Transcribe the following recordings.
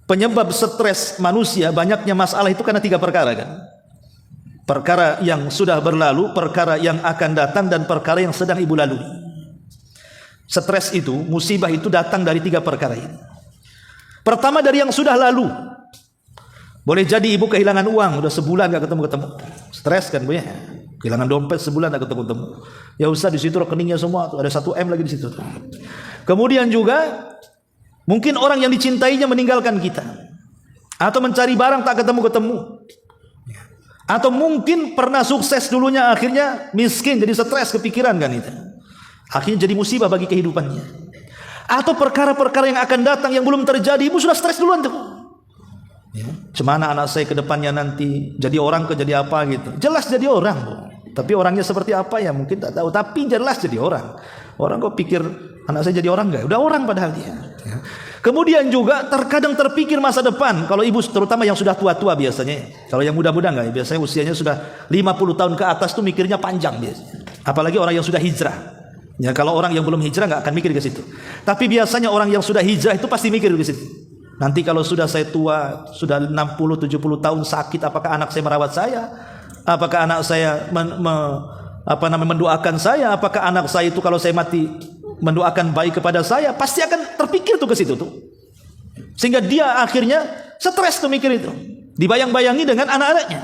penyebab stres manusia banyaknya masalah itu karena 3 perkara kan. Perkara yang sudah berlalu, perkara yang akan datang, dan perkara yang sedang ibu lalui. Stres itu, musibah itu datang dari 3 perkara ini. Pertama dari yang sudah lalu. Boleh jadi ibu kehilangan uang, udah sebulan gak ketemu-ketemu. Stres kan Bu ya? Kehilangan dompet sebulan gak ketemu-ketemu. Ya Ustaz, di situ rekeningnya semua tuh, ada 1 M lagi di situ. Kemudian juga mungkin orang yang dicintainya meninggalkan kita, atau mencari barang tak ketemu-ketemu, atau mungkin pernah sukses dulunya akhirnya miskin, jadi stres, kepikiran kan itu. Akhirnya jadi musibah bagi kehidupannya. Atau perkara-perkara yang akan datang yang belum terjadi, ibu sudah stres duluan tuh. Ya, cemana anak saya ke depannya nanti, jadi orang ke jadi apa gitu. Jelas jadi orang Bu. Tapi orangnya seperti apa ya mungkin tak tahu, tapi jelas jadi orang. Orang kok pikir anak saya jadi orang enggak? Udah orang padahal dia. Ya. Kemudian juga terkadang terpikir masa depan. Kalau ibu terutama yang sudah tua-tua biasanya. Kalau yang muda-muda enggak, biasanya usianya sudah 50 tahun ke atas tuh mikirnya panjang biasanya. Apalagi orang yang sudah hijrah. Ya, kalau orang yang belum hijrah enggak akan mikir ke situ. Tapi biasanya orang yang sudah hijrah itu pasti mikir ke situ. Nanti kalau sudah saya tua, sudah 60-70 tahun sakit, apakah anak saya merawat saya? Apakah anak saya mendoakan saya? Apakah anak saya itu kalau saya mati mendoakan baik kepada saya? Pasti akan terpikir tuh ke situ tuh. Sehingga dia akhirnya stres tuh mikir itu. Dibayang-bayangi dengan anak-anaknya.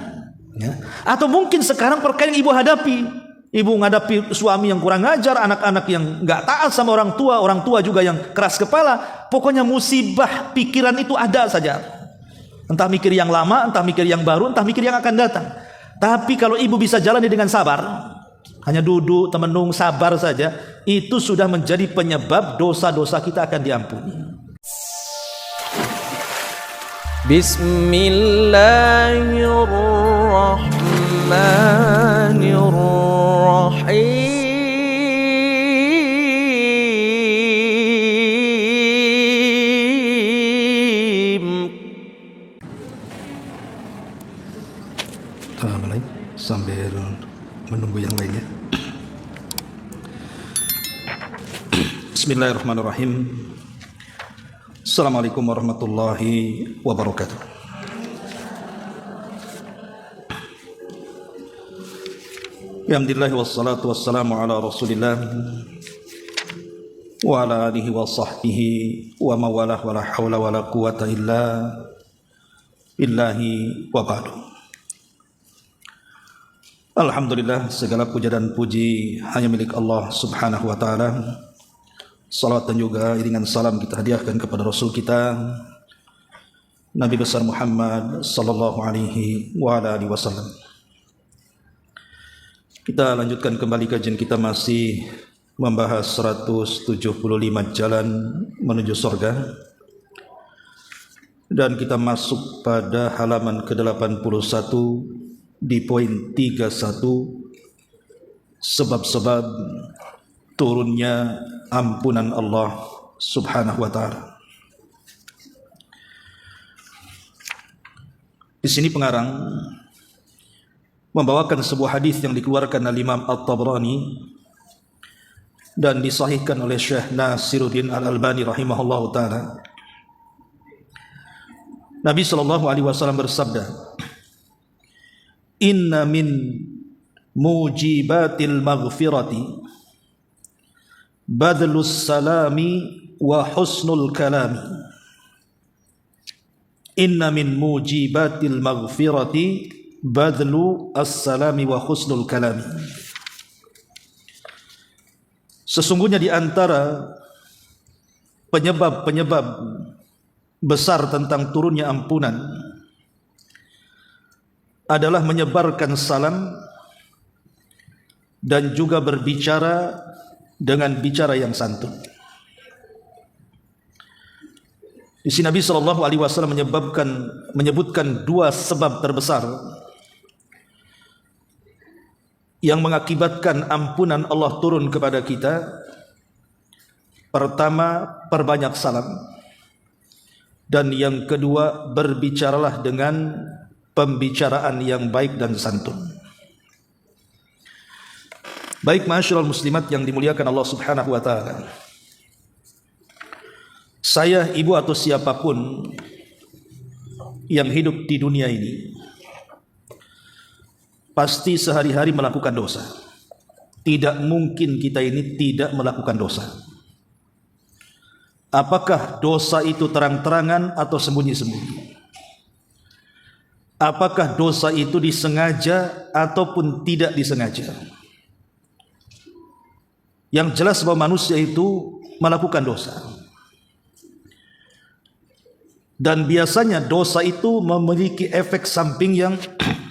Ya. Atau mungkin sekarang perkara yang ibu hadapi. Ibu menghadapi suami yang kurang ajar, anak-anak yang nggak taat sama orang tua juga yang keras kepala. Pokoknya musibah pikiran itu ada saja. Entah mikir yang lama, entah mikir yang baru, entah mikir yang akan datang. Tapi kalau ibu bisa jalani dengan sabar, hanya duduk, temenung, sabar saja, itu sudah menjadi penyebab dosa-dosa kita akan diampuni. Bismillahirrahmanirrahim. Sambil menunggu yang lainnya. Bismillahirrahmanirrahim. Assalamualaikum warahmatullahi wabarakatuh. Alhamdulillah wassalatu wassalamu ala Rasulillah wa ala alihi wa sahbihi wa mawalah wa la hawla wa la quwata illa billahi wa ba'du. Alhamdulillah, segala puja dan puji hanya milik Allah subhanahu wa ta'ala. Salawat dan juga iringan salam kita hadiahkan kepada Rasul kita Nabi besar Muhammad sallallahu alaihi wa ala alihi wasallam. Kita lanjutkan kembali kajian kita, masih membahas 175 jalan menuju surga. Dan kita masuk pada halaman ke-81 di poin 31, sebab-sebab turunnya ampunan Allah subhanahu wa ta'ala. Di sini pengarang membawakan sebuah hadis yang dikeluarkan oleh Imam At-Tabrani dan disahihkan oleh Syekh Nasiruddin Al-Albani rahimahullahu ta'ala. Nabi sallallahu alaihi wasallam bersabda, "Inna min mujibatil maghfirati badlus salami wa husnul kalami." Inna min mujibatil maghfirati badlu as-salami wa husnul kalami. Sesungguhnya di antara penyebab-penyebab besar tentang turunnya ampunan adalah menyebarkan salam dan juga berbicara dengan bicara yang santun. Di sini Nabi sallallahu alaihi wasallam menyebutkan 2 sebab terbesar yang mengakibatkan ampunan Allah turun kepada kita. Pertama, perbanyak salam, dan yang kedua, berbicaralah dengan pembicaraan yang baik dan santun. Baik ma'asyiral muslimat yang dimuliakan Allah subhanahu wa ta'ala, saya, ibu atau siapapun yang hidup di dunia ini pasti sehari-hari melakukan dosa. Tidak mungkin kita ini tidak melakukan dosa. Apakah dosa itu terang-terangan atau sembunyi-sembunyi? Apakah dosa itu disengaja ataupun tidak disengaja? Yang jelas bahwa manusia itu melakukan dosa. Dan biasanya dosa itu memiliki efek samping yang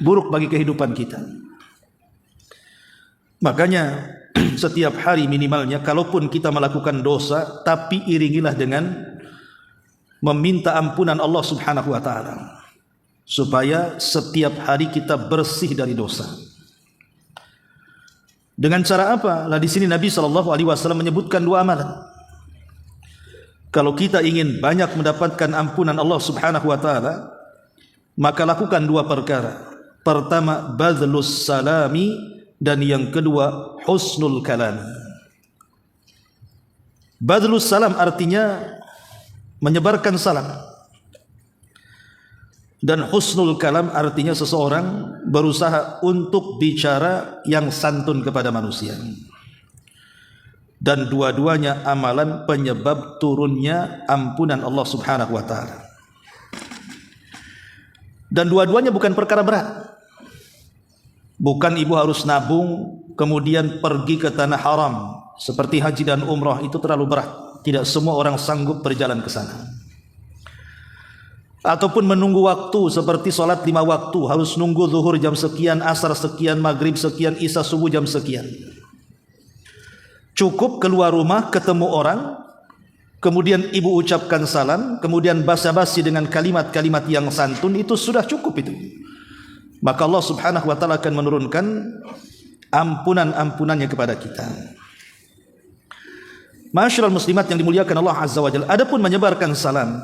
buruk bagi kehidupan kita. Makanya setiap hari minimalnya kalaupun kita melakukan dosa, tapi iringilah dengan meminta ampunan Allah Subhanahu wa taala, supaya setiap hari kita bersih dari dosa. Dengan cara apa? Lah di sini Nabi SAW menyebutkan dua amalan. Kalau kita ingin banyak mendapatkan ampunan Allah Subhanahu wa taala, maka lakukan dua perkara. Pertama, badlus salami, dan yang kedua, husnul kalam. Badlus salam artinya menyebarkan salam. Dan husnul kalam artinya seseorang berusaha untuk bicara yang santun kepada manusia. Dan dua-duanya amalan penyebab turunnya ampunan Allah Subhanahu wa taala. Dan dua-duanya bukan perkara berat. Bukan ibu harus nabung kemudian pergi ke tanah haram seperti haji dan umrah, itu terlalu berat. Tidak semua orang sanggup berjalan ke sana. Ataupun menunggu waktu seperti sholat 5 waktu, harus nunggu zuhur jam sekian, asar sekian, maghrib sekian, isya subuh jam sekian. Cukup keluar rumah ketemu orang, kemudian ibu ucapkan salam, kemudian basa-basi dengan kalimat-kalimat yang santun, itu sudah cukup itu. Maka Allah Subhanahu wa taala akan menurunkan ampunan-ampunannya kepada kita. Masyaallah muslimat yang dimuliakan Allah Azza wa Jalla. Adapun menyebarkan salam,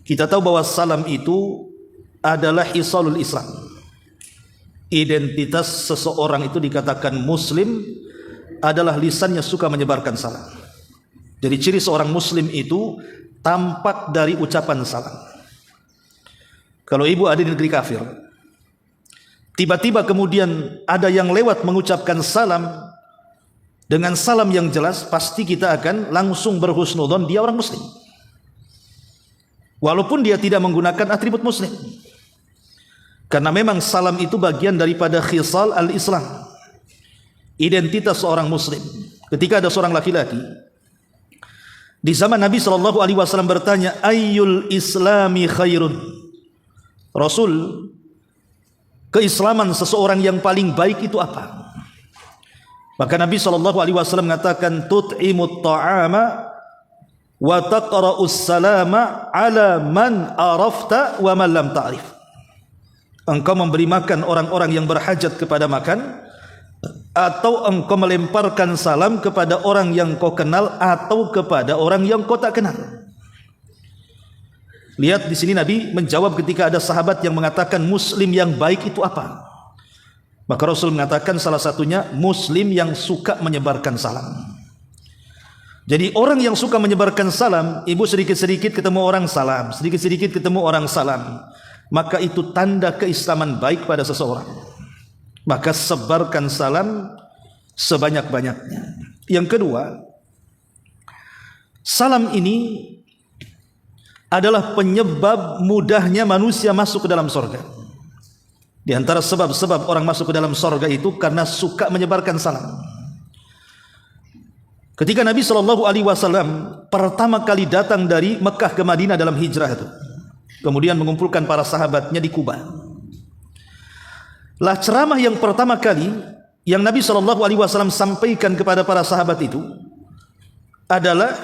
kita tahu bahwa salam itu adalah hisalul Islam. Identitas seseorang itu dikatakan muslim adalah lisannya suka menyebarkan salam. Jadi ciri seorang muslim itu tampak dari ucapan salam. Kalau ibu ada di negeri kafir, tiba-tiba kemudian ada yang lewat mengucapkan salam dengan salam yang jelas, pasti kita akan langsung berhusnudzon dia orang muslim. Walaupun dia tidak menggunakan atribut muslim. Karena memang salam itu bagian daripada khisal al-Islam. Identitas seorang muslim. Ketika ada seorang laki-laki di zaman Nabi SAW bertanya, ayyul islami khairun? Rasul, keislaman seseorang yang paling baik itu apa? Maka Nabi SAW mengatakan, tut'imut ta'ama wa taqra'us salama ala man arafta wa man lam ta'rif. Engkau memberi makan orang-orang yang berhajat kepada makan, atau engkau melemparkan salam kepada orang yang kau kenal atau kepada orang yang kau tak kenal. Lihat di sini Nabi menjawab ketika ada sahabat yang mengatakan muslim yang baik itu apa? Maka Rasul mengatakan salah satunya muslim yang suka menyebarkan salam. Jadi orang yang suka menyebarkan salam, ibu sedikit-sedikit ketemu orang salam, sedikit-sedikit ketemu orang salam, maka itu tanda keislaman baik pada seseorang. Maka sebarkan salam sebanyak-banyaknya. Yang kedua, salam ini adalah penyebab mudahnya manusia masuk ke dalam surga. Di antara sebab-sebab orang masuk ke dalam surga itu karena suka menyebarkan salam. Ketika Nabi SAW pertama kali datang dari Mekah ke Madinah dalam hijrah itu, kemudian mengumpulkan para sahabatnya di Kuba. Lah ceramah yang pertama kali yang Nabi SAW sampaikan kepada para sahabat itu adalah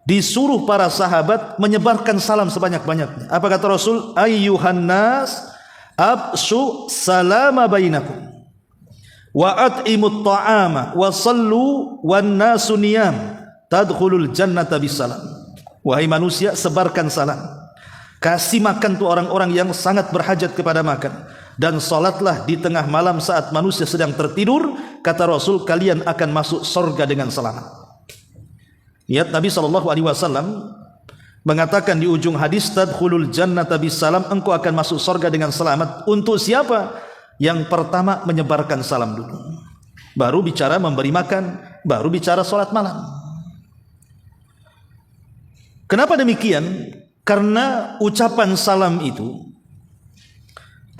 disuruh para sahabat menyebarkan salam sebanyak-banyaknya. Apa kata Rasul? Ayyuhan nas absu salama bainakum wa at'imut ta'ama wa sallu wan nasu niyam tadkhulul jannata bisalam. Wahai manusia, sebarkan salam, kasih makan tuh orang-orang yang sangat berhajat kepada makan, dan salatlah di tengah malam saat manusia sedang tertidur. Kata Rasul, kalian akan masuk surga dengan selamat. Lihat Nabi SAW mengatakan di ujung hadis, tadkhulul jannata bisalam, engkau akan masuk surga dengan selamat. Untuk siapa? Yang pertama menyebarkan salam dulu, baru bicara memberi makan, baru bicara sholat malam. Kenapa demikian? Karena ucapan salam itu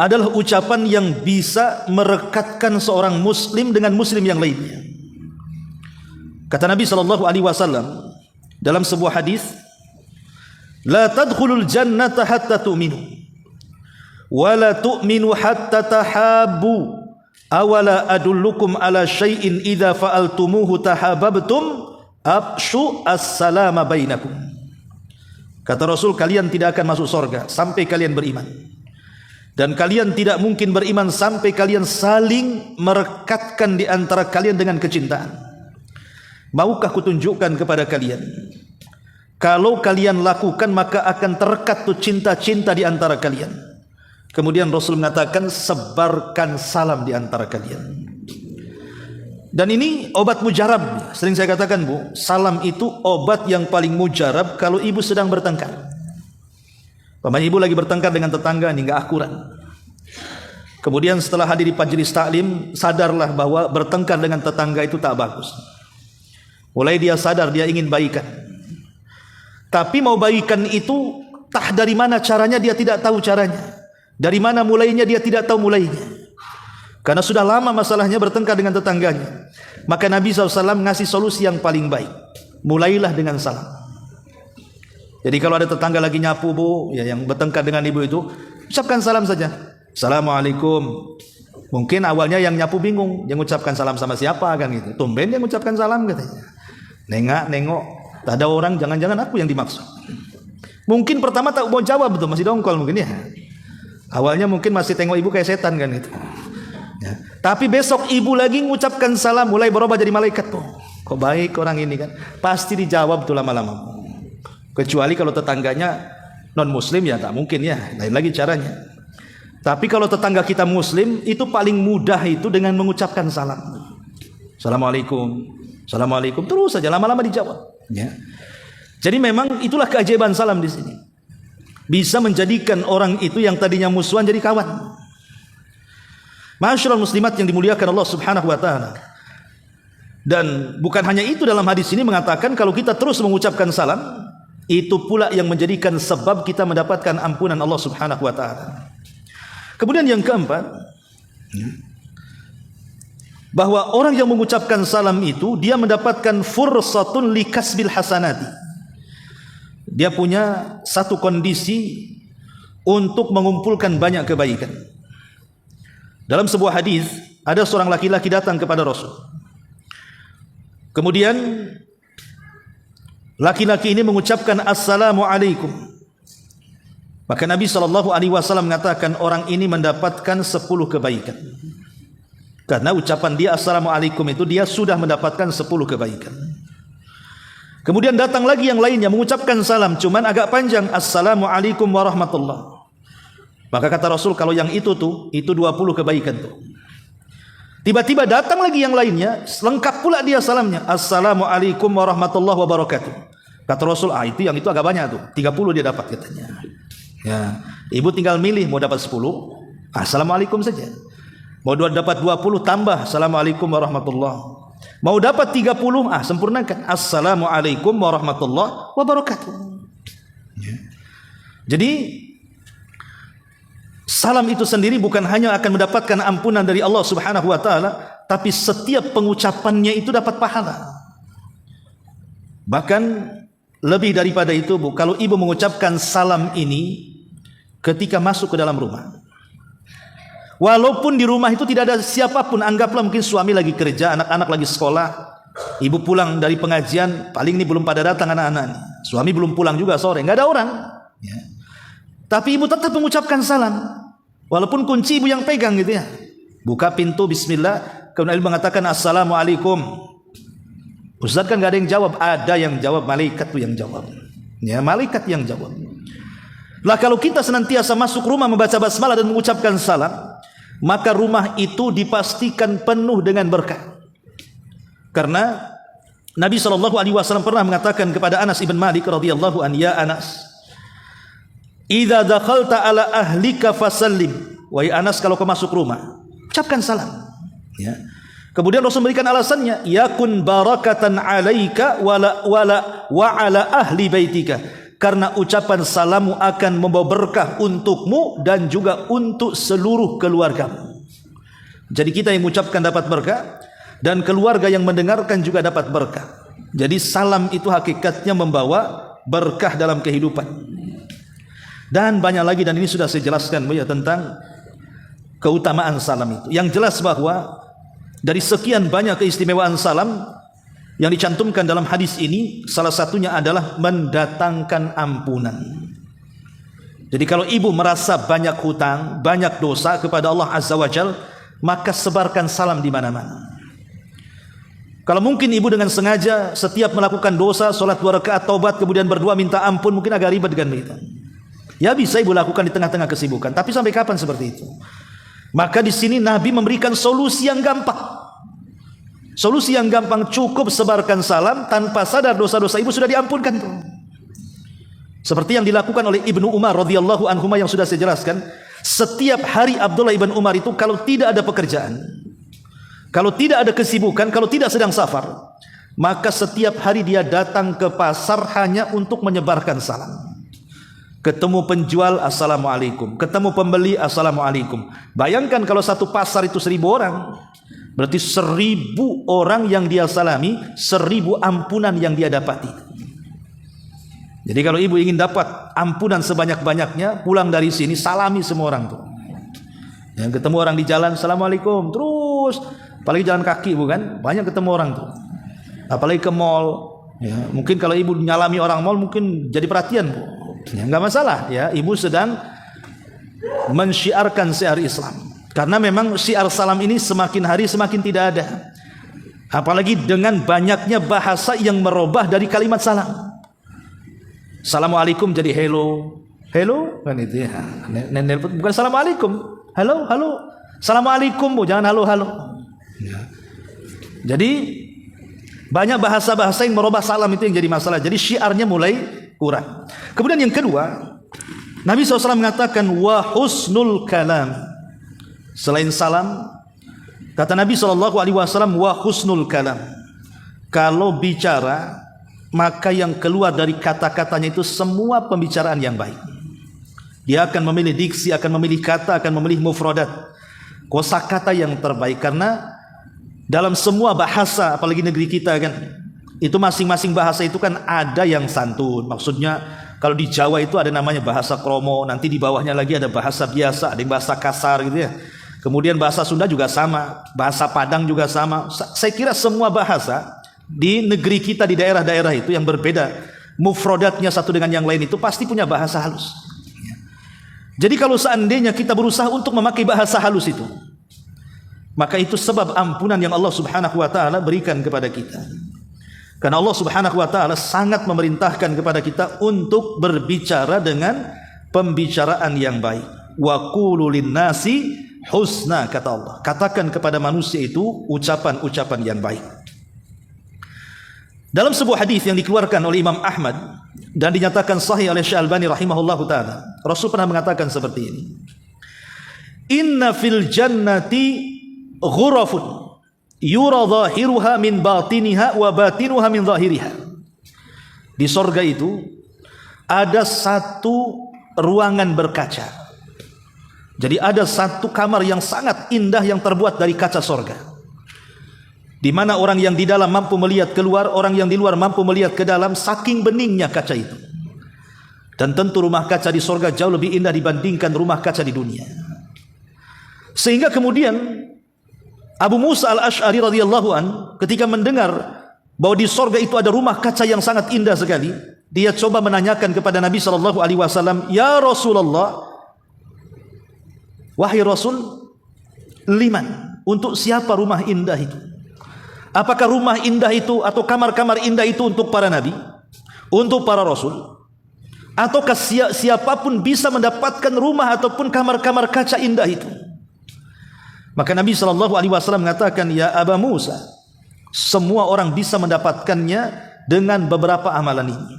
adalah ucapan yang bisa merekatkan seorang muslim dengan muslim yang lainnya. Kata Nabi SAW dalam sebuah hadis, la tadkhulul jannata hatta tu'minu wa la tu'minu hatta tahabbu awala adullukum ala syai'in idza fa'altumuhu tahabbtum abshu as-salama bainakum. Kata Rasul, kalian tidak akan masuk surga sampai kalian beriman, dan kalian tidak mungkin beriman sampai kalian saling merekatkan di antara kalian dengan kecintaan. Maukah kutunjukkan kepada kalian, kalau kalian lakukan maka akan terekat tuh cinta-cinta di antara kalian. Kemudian Rasul mengatakan, sebarkan salam di antara kalian. Dan ini obat mujarab. Sering saya katakan, Bu, salam itu obat yang paling mujarab kalau ibu sedang bertengkar. Paman ibu lagi bertengkar dengan tetangga, ini nggak akurat. Kemudian setelah hadir di majelis taklim, sadarlah bahwa bertengkar dengan tetangga itu tak bagus. Mulai dia sadar, dia ingin baikan. Tapi mau baikan itu, tah dari mana caranya dia tidak tahu caranya. Dari mana mulainya dia tidak tahu mulainya. Karena sudah lama masalahnya bertengkar dengan tetangganya. Maka Nabi SAW ngasih solusi yang paling baik. Mulailah dengan salam. Jadi kalau ada tetangga lagi nyapu, Bu, ya, yang bertengkar dengan ibu itu, ucapkan salam saja. Assalamualaikum. Mungkin awalnya yang nyapu bingung, yang ucapkan salam sama siapa kan gitu. Tumben dia mengucapkan salam katanya. Nengok, tak ada orang, jangan-jangan aku yang dimaksud. Mungkin pertama tak mau jawab, betul, masih dongkol mungkin ya. Awalnya mungkin masih tengok ibu kayak setan kan gitu. Ya. Tapi besok ibu lagi mengucapkan salam, mulai berubah jadi malaikat tuh. Kok baik orang ini kan? Pasti dijawab tuh lama-lama. Kecuali kalau tetangganya non muslim, ya tak mungkin ya. Lain lagi caranya. Tapi kalau tetangga kita muslim, itu paling mudah itu dengan mengucapkan salam. Assalamualaikum, assalamualaikum, terus saja lama-lama dijawab. Ya. Jadi memang itulah keajaiban salam di sini. Bisa menjadikan orang itu yang tadinya musuhan jadi kawan. Ma'asyiral muslimat yang dimuliakan Allah Subhanahu wa taala. Dan bukan hanya itu, dalam hadis ini mengatakan kalau kita terus mengucapkan salam, itu pula yang menjadikan sebab kita mendapatkan ampunan Allah Subhanahu wa taala. Kemudian yang keempat, bahwa orang yang mengucapkan salam itu dia mendapatkan fursatun likasbil hasanati. Dia punya satu kondisi untuk mengumpulkan banyak kebaikan. Dalam sebuah hadis, ada seorang laki-laki datang kepada Rasul. Kemudian laki-laki ini mengucapkan Assalamualaikum. Maka Nabi SAW mengatakan orang ini mendapatkan 10 kebaikan. Karena ucapan dia Assalamualaikum itu dia sudah mendapatkan 10 kebaikan. Kemudian datang lagi yang lainnya mengucapkan salam, cuman agak panjang, Assalamualaikum warahmatullahi. Maka kata Rasul, kalau yang itu tuh, itu 20 kebaikan tuh. Tiba-tiba datang lagi yang lainnya, lengkap pula dia salamnya, Assalamualaikum warahmatullahi wabarakatuh. Kata Rasul, itu yang itu agak banyak tuh, 30 dia dapat katanya. Ya, ibu tinggal milih mau dapat 10, Assalamualaikum saja. Mau dapat 20 tambah Assalamualaikum warahmatullahi. Mau dapat 30, sempurnakan Assalamualaikum warahmatullahi wabarakatuh. Ya. Jadi salam itu sendiri bukan hanya akan mendapatkan ampunan dari Allah Subhanahu wa taala, tapi setiap pengucapannya itu dapat pahala. Bahkan lebih daripada itu, Bu, kalau ibu mengucapkan salam ini ketika masuk ke dalam rumah. Walaupun di rumah itu tidak ada siapapun, anggaplah mungkin suami lagi kerja, anak-anak lagi sekolah, ibu pulang dari pengajian, paling ini belum pada datang anak-anak, suami belum pulang juga sore, nggak ada orang. Ya. Tapi ibu tetap mengucapkan salam, walaupun kunci ibu yang pegang gitu ya. Buka pintu, bismillah, kemudian ibu mengatakan Assalamualaikum. Ustaz kan nggak ada yang jawab, ada yang jawab, malaikat tuh yang jawab. Ya, malaikat yang jawab. Lah kalau kita senantiasa masuk rumah membaca basmalah dan mengucapkan salam, maka rumah itu dipastikan penuh dengan berkah. Karena Nabi SAW pernah mengatakan kepada Anas ibn Malik radhiyallahu an, ya Anas, idza dakhalta ala ahlika fasallim. Wahai Anas, kalau kau masuk rumah, ucapkan salam. Ya. Kemudian Rasul memberikan alasannya, yakun barakatan alaika wa ala ahli baitika. Karena ucapan salamu akan membawa berkah untukmu dan juga untuk seluruh keluargamu. Jadi kita yang mengucapkan dapat berkah, dan keluarga yang mendengarkan juga dapat berkah. Jadi salam itu hakikatnya membawa berkah dalam kehidupan. Dan banyak lagi, dan ini sudah saya jelaskan ya, tentang keutamaan salam itu. Yang jelas bahwa dari sekian banyak keistimewaan salam yang dicantumkan dalam hadis ini, salah satunya adalah mendatangkan ampunan. Jadi kalau ibu merasa banyak hutang, banyak dosa kepada Allah Azza wa Jalla, maka sebarkan salam di mana-mana. Kalau mungkin ibu dengan sengaja setiap melakukan dosa, sholat 2 rakaat taubat, kemudian berdoa minta ampun, mungkin agak ribet dengan itu. Ya bisa ibu lakukan di tengah-tengah kesibukan, tapi sampai kapan seperti itu? Maka di sini Nabi memberikan solusi yang gampang. Solusi yang gampang, cukup sebarkan salam, tanpa sadar dosa-dosa ibu sudah diampunkan. Seperti yang dilakukan oleh Ibnu Umar radhiyallahu anhuma yang sudah saya jelaskan. Setiap hari Abdullah ibn Umar itu kalau tidak ada pekerjaan, kalau tidak ada kesibukan, kalau tidak sedang safar, maka setiap hari dia datang ke pasar hanya untuk menyebarkan salam. Ketemu penjual, assalamualaikum. Ketemu pembeli, assalamualaikum. Bayangkan kalau satu pasar itu 1000 orang, berarti 1000 orang yang dia salami, 1000 ampunan yang dia dapati. Jadi kalau ibu ingin dapat ampunan sebanyak-banyaknya, pulang dari sini salami semua orang tuh. Yang ketemu orang di jalan, assalamualaikum. Terus, apalagi jalan kaki bukan, banyak ketemu orang tuh. Apalagi ke mall. Ya, mungkin kalau ibu nyalami orang mall, mungkin jadi perhatian bu. Ya, nggak masalah ya, ibu sedang mensyiarkan syiar Islam. Karena memang syiar salam ini semakin hari semakin tidak ada. Apalagi dengan banyaknya bahasa yang merubah dari kalimat salam. Assalamualaikum jadi hello. Hello kan itu ya. Bukan assalamualaikum. Halo, halo. Assalamualaikum bu, jangan halo, halo. Ya. Jadi banyak bahasa-bahasa yang merubah salam itu yang jadi masalah. Jadi syiarnya mulai kurang. Kemudian yang kedua, Nabi SAW mengatakan wa husnul kalam. Selain salam, kata Nabi SAW, wa husnul kalam. Kalau bicara, maka yang keluar dari kata-katanya itu semua pembicaraan yang baik. Dia akan memilih diksi, akan memilih kata, akan memilih mufradat, kosakata yang terbaik. Karena dalam semua bahasa, apalagi negeri kita kan, itu masing-masing bahasa itu kan ada yang santun. Maksudnya kalau di Jawa itu ada namanya bahasa kromo, nanti di bawahnya lagi ada bahasa biasa, ada yang bahasa kasar gitu ya. Kemudian bahasa Sunda juga sama, bahasa Padang juga sama. Saya kira semua bahasa di negeri kita, di daerah-daerah itu yang berbeda, mufradatnya satu dengan yang lain itu pasti punya bahasa halus. Jadi kalau seandainya kita berusaha untuk memakai bahasa halus itu, maka itu sebab ampunan yang Allah Subhanahu wa taala berikan kepada kita. Karena Allah Subhanahu wa taala sangat memerintahkan kepada kita untuk berbicara dengan pembicaraan yang baik. Wa qulu lin-nasi husna, kata Allah. Katakan kepada manusia itu ucapan-ucapan yang baik. Dalam sebuah hadis yang dikeluarkan oleh Imam Ahmad dan dinyatakan sahih oleh Syekh Albani rahimahullahu taala, Rasul pernah mengatakan seperti ini. Inna fil jannati ghurafun yura zahiruha min batiniha wa batinuha min zahiriha. Di sorga itu ada satu ruangan berkaca. Jadi ada satu kamar yang sangat indah yang terbuat dari kaca sorga, di mana orang yang di dalam mampu melihat keluar, orang yang di luar mampu melihat ke dalam, saking beningnya kaca itu. Dan tentu rumah kaca di sorga jauh lebih indah dibandingkan rumah kaca di dunia. Sehingga kemudian Abu Musa al-Ash'ari radhiyallahu an ketika mendengar bahwa di sorga itu ada rumah kaca yang sangat indah sekali, dia coba menanyakan kepada Nabi SAW, ya Rasulullah, wahai Rasul, liman, untuk siapa rumah indah itu? Apakah rumah indah itu atau kamar-kamar indah itu untuk para nabi, untuk para rasul, ataukah siapapun bisa mendapatkan rumah ataupun kamar-kamar kaca indah itu? Maka Nabi SAW mengatakan, ya Aba Musa, Semua orang bisa mendapatkannya dengan beberapa amalan ini.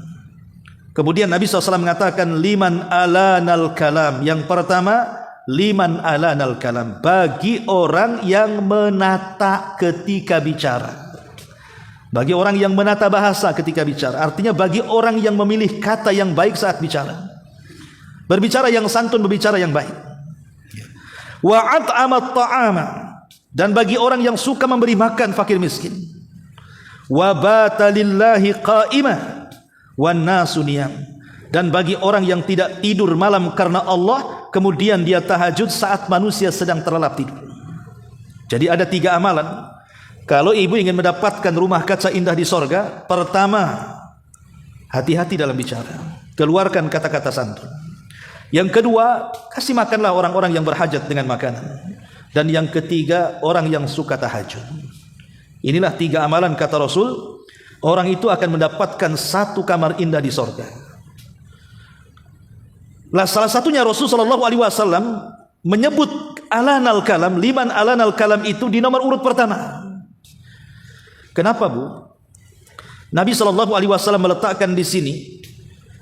Kemudian Nabi SAW mengatakan liman alanal kalam. Yang pertama, liman alanal kalam, bagi orang yang menata ketika bicara. Bagi orang yang menata bahasa ketika bicara. Artinya bagi orang yang memilih kata yang baik saat bicara. Berbicara yang santun, berbicara yang baik. Wa at'amat ta'ama, dan bagi orang yang suka memberi makan fakir miskin. Wa bata lillahi qa'imah wan nasu niyam, dan bagi orang yang tidak tidur malam karena Allah, kemudian dia tahajud saat manusia sedang terlelap tidur. Jadi ada 3 amalan. Kalau ibu ingin mendapatkan rumah kaca indah di sorga, pertama, hati-hati dalam bicara, keluarkan kata-kata santun. Yang kedua, kasih makanlah orang-orang yang berhajat dengan makanan. Dan yang ketiga, orang yang suka tahajud. Inilah 3 amalan kata Rasul. Orang itu akan mendapatkan 1 kamar indah di sorga. Lah salah satunya Rasul sallallahu alaihi wasallam menyebut alanal kalam, liman alanal kalam itu di nomor urut pertama. Kenapa, Bu? Nabi sallallahu alaihi wasallam meletakkan di sini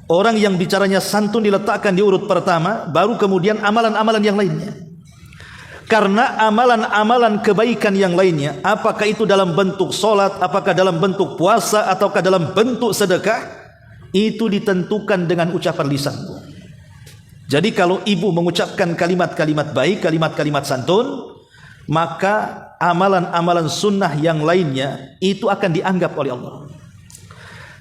orang yang bicaranya santun diletakkan di urut pertama, baru kemudian amalan-amalan yang lainnya. Karena amalan-amalan kebaikan yang lainnya, apakah itu dalam bentuk solat, apakah dalam bentuk puasa, ataukah dalam bentuk sedekah, itu ditentukan dengan ucapan lisan. Jadi kalau ibu mengucapkan kalimat-kalimat baik, kalimat-kalimat santun, maka amalan-amalan sunnah yang lainnya itu akan dianggap oleh Allah.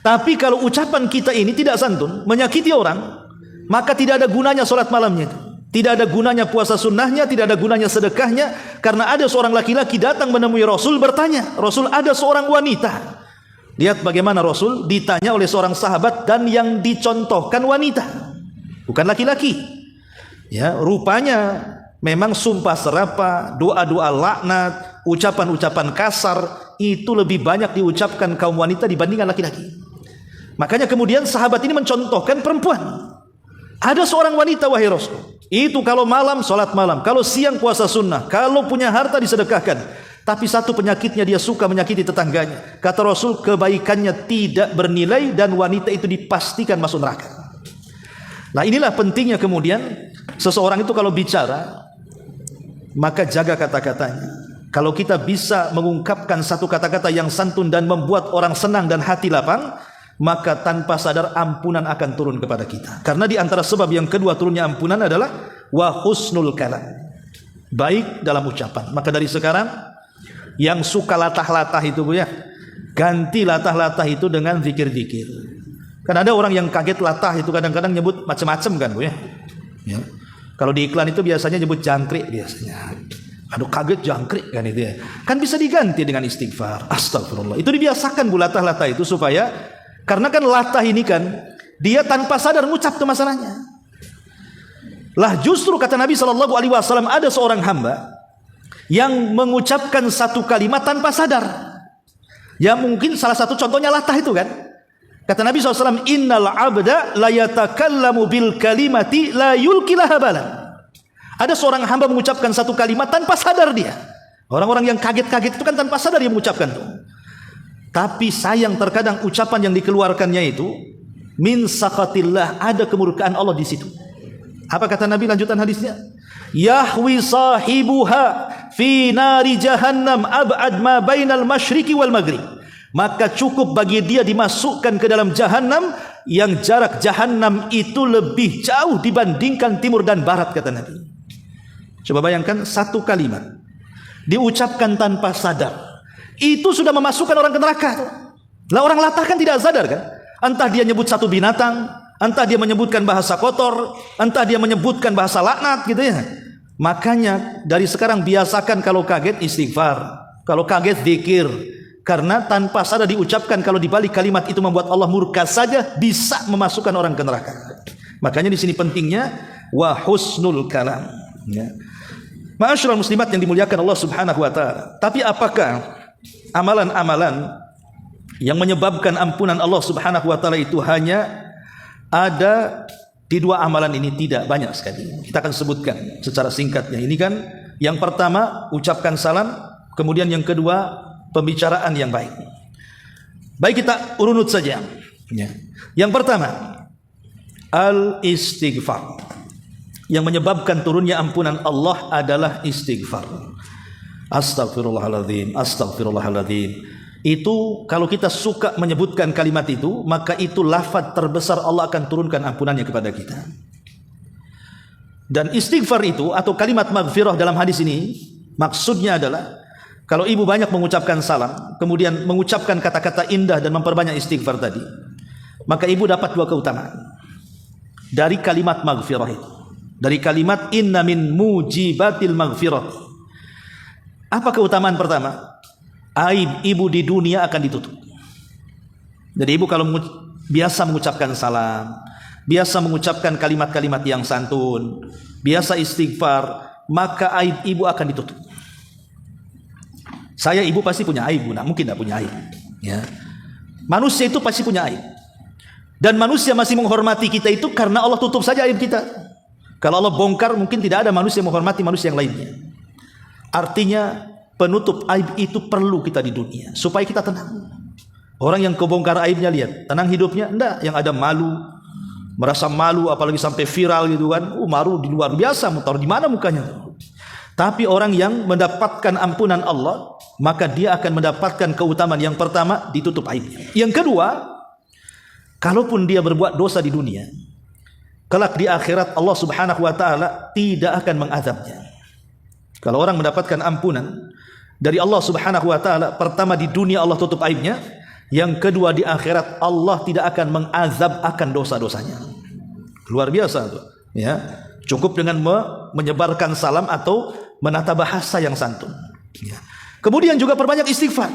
Tapi kalau ucapan kita ini tidak santun, menyakiti orang, maka tidak ada gunanya solat malamnya itu. Tidak ada gunanya puasa sunnahnya, tidak ada gunanya sedekahnya. Karena ada seorang laki-laki datang menemui Rasul, bertanya, Rasul, ada seorang wanita. Lihat bagaimana Rasul ditanya oleh seorang sahabat, dan yang dicontohkan wanita, bukan laki-laki. Ya, rupanya memang sumpah serapah, doa-doa laknat, ucapan-ucapan kasar itu lebih banyak diucapkan kaum wanita dibandingkan laki-laki. Makanya kemudian sahabat ini mencontohkan perempuan. Ada seorang wanita, wahai Rasul, itu kalau malam sholat malam, kalau siang puasa sunnah, kalau punya harta disedekahkan. Tapi satu penyakitnya, dia suka menyakiti tetangganya. Kata Rasul, kebaikannya tidak bernilai dan wanita itu dipastikan masuk neraka. Nah inilah pentingnya kemudian seseorang itu kalau bicara, maka jaga kata-katanya. Kalau kita bisa mengungkapkan satu kata-kata yang santun dan membuat orang senang dan hati lapang, maka tanpa sadar ampunan akan turun kepada kita. Karena di antara sebab yang kedua turunnya ampunan adalah wa husnul kalam, baik dalam ucapan. Maka dari sekarang yang suka latah-latah itu, Bu, ya, ganti latah-latah itu dengan zikir-zikir. Kan ada orang yang kaget latah itu kadang-kadang nyebut macam-macam kan, Bu, ya. Ya. Kalau di iklan itu biasanya nyebut jangkrik biasanya. Aduh, kaget jangkrik kan itu ya. Kan bisa diganti dengan istighfar, astagfirullah. Itu dibiasakan, Bu, latah-latah itu, supaya, karena kan latah ini kan dia tanpa sadar ngucap tuh masalahnya. Lah justru kata Nabi SAW, ada seorang hamba yang mengucapkan satu kalimat tanpa sadar. Ya mungkin salah satu contohnya latah itu kan. Kata Nabi SAW, innal abda la yatakallamu bil kalimati la yulki laha balan. Ada seorang hamba mengucapkan satu kalimat tanpa sadar dia. Orang-orang yang kaget-kaget itu kan tanpa sadar dia mengucapkan tuh. Tapi sayang terkadang ucapan yang dikeluarkannya itu min sakatillah, ada kemurkaan Allah di situ. Apa kata Nabi lanjutan hadisnya? Yahwi sahibuha fi nari jahannam ab'ad ma bainal masyriqi wal maghrib. Maka cukup bagi dia dimasukkan ke dalam jahannam yang jarak jahannam itu lebih jauh dibandingkan timur dan barat, kata Nabi. Coba bayangkan satu kalimat diucapkan tanpa sadar, itu sudah memasukkan orang ke neraka. Lah orang latah kan tidak sadar kan? Entah dia nyebut satu binatang, entah dia menyebutkan bahasa kotor, entah dia menyebutkan bahasa laknat gitu ya. Makanya dari sekarang biasakan kalau kaget istighfar, kalau kaget zikir. Karena tanpa sadar diucapkan, kalau dibalik kalimat itu membuat Allah murka saja, bisa memasukkan orang ke neraka. Makanya di sini pentingnya wa husnul kalam. Ya. Ma'asyiral muslimat yang dimuliakan Allah Subhanahu wa taala. Tapi apakah amalan-amalan yang menyebabkan ampunan Allah Subhanahu wa taala itu hanya ada di 2 amalan ini? Tidak, banyak sekali. Kita akan sebutkan secara singkatnya. Ini kan yang pertama ucapkan salam, kemudian yang kedua pembicaraan yang baik. Baik, kita urut saja. Ya. Yang pertama, al-istighfar. Yang menyebabkan turunnya ampunan Allah adalah istighfar. Astagfirullahaladzim, astagfirullahaladzim. Itu kalau kita suka menyebutkan kalimat itu, maka itu lafaz terbesar Allah akan turunkan ampunannya kepada kita. Dan istighfar itu atau kalimat maghfirah dalam hadis ini maksudnya adalah kalau ibu banyak mengucapkan salam, kemudian mengucapkan kata-kata indah dan memperbanyak istighfar tadi, maka ibu dapat dua keutamaan dari kalimat maghfirah itu. Dari kalimat inna min mujibatil maghfirah. Apa keutamaan pertama? Aib ibu di dunia akan ditutup. Jadi ibu kalau biasa mengucapkan salam, biasa mengucapkan kalimat-kalimat yang santun, biasa istighfar, maka aib ibu akan ditutup. Saya ibu pasti punya aib, Bu. Nah, mungkin tidak punya aib. Ya. Manusia itu pasti punya aib. Dan manusia masih menghormati kita itu karena Allah tutup saja aib kita. Kalau Allah bongkar, mungkin tidak ada manusia yang menghormati manusia yang lainnya. Artinya penutup aib itu perlu kita di dunia supaya kita tenang. Orang yang kebongkar aibnya lihat, tenang hidupnya, enggak, yang ada malu, merasa malu, apalagi sampai viral gitu kan. Malu di luar biasa, mau taruh di mana mukanya. Tapi orang yang mendapatkan ampunan Allah, maka dia akan mendapatkan keutamaan. Yang pertama, ditutup aibnya. Yang kedua, kalaupun dia berbuat dosa di dunia, kelak di akhirat Allah Subhanahu wa taala tidak akan mengazabnya. Kalau orang mendapatkan ampunan dari Allah Subhanahu wa taala, pertama di dunia Allah tutup aibnya, yang kedua di akhirat Allah tidak akan mengazab akan dosa-dosanya. Luar biasa tuh, ya. Cukup dengan menyebarkan salam atau menata bahasa yang santun. Ya. Kemudian juga perbanyak istighfar.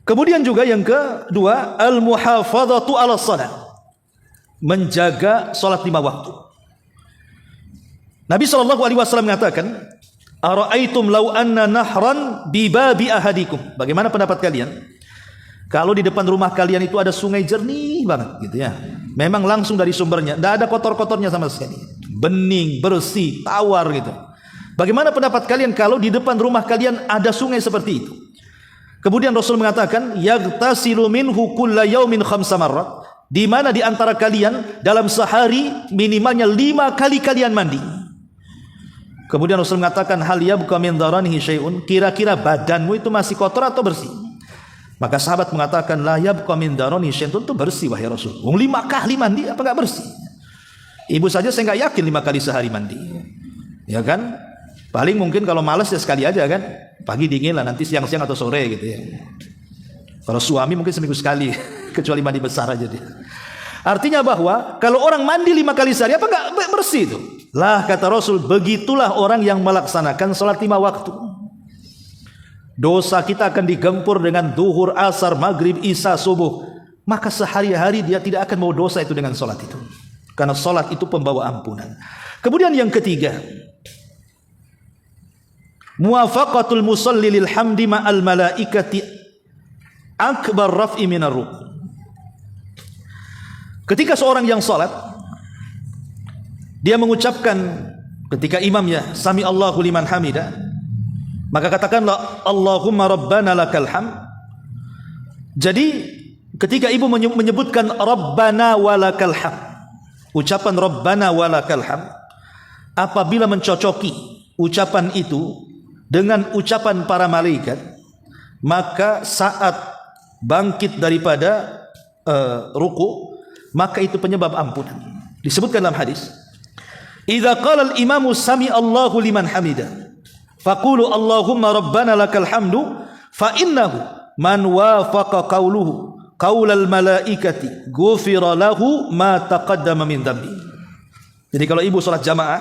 Kemudian juga yang kedua, al-muhafadzatu 'ala shalah. Menjaga salat 5 waktu. Nabi SAW mengatakan, "Ara'aitum law anna nahran bi babi ahadikum." Bagaimana pendapat kalian? Kalau di depan rumah kalian itu ada sungai jernih banget gitu ya. Memang langsung dari sumbernya, tidak ada kotor-kotornya sama sekali. Bening, bersih, tawar gitu. Bagaimana pendapat kalian kalau di depan rumah kalian ada sungai seperti itu? Kemudian Rasul mengatakan, "Yaghtasilu minhu kulla yaumin 5 marrat." Di mana di antara kalian dalam sehari minimalnya 5 kali kalian mandi. Kemudian Rasul mengatakan, "Hal yabqa min daranihi syai'un?" Kira-kira badanmu itu masih kotor atau bersih? Maka sahabat mengatakan, "La yabqa min daranihi syai'un." Itu bersih wahai Rasul. 5 kali mandi apa enggak bersih? Ibu saja saya enggak yakin 5 kali sehari mandi. Ya kan? Paling mungkin kalau malas ya sekali aja kan. Pagi dingin lah, nanti siang-siang atau sore gitu ya. Kalau suami mungkin seminggu sekali, kecuali mandi besar aja dia. Artinya bahwa kalau orang mandi 5 kali sehari apa enggak bersih itu? Lah kata Rasul, begitulah orang yang melaksanakan salat 5 waktu. Dosa kita akan digempur dengan duhur, asar, maghrib, isya, subuh. Maka sehari-hari dia tidak akan mau dosa itu dengan salat itu. Karena salat itu pembawa ampunan. Kemudian yang ketiga, muwafaqatul musalli lil hamdi ma'al malaikati akbar raf'i minar ruh. Ketika seorang yang salat, dia mengucapkan ketika imamnya sami Allahu liman hamida, maka katakanlah Allahumma rabbana lakal hamd. Jadi ketika ibu menyebutkan rabbana walakal hamd, ucapan rabbana walakal hamd, apabila mencocoki ucapan itu dengan ucapan para malaikat, maka saat bangkit daripada ruku, maka itu penyebab ampunan. Disebutkan dalam hadis, idza qala al-imamu sami Allahu liman hamida, faqulu Allahumma rabbana lakal hamdu, fa innahu man wafaqa qawluhu qaulal malaikati ghufira lahu ma taqaddama min dhanbi. Jadi kalau ibu salat jamaah,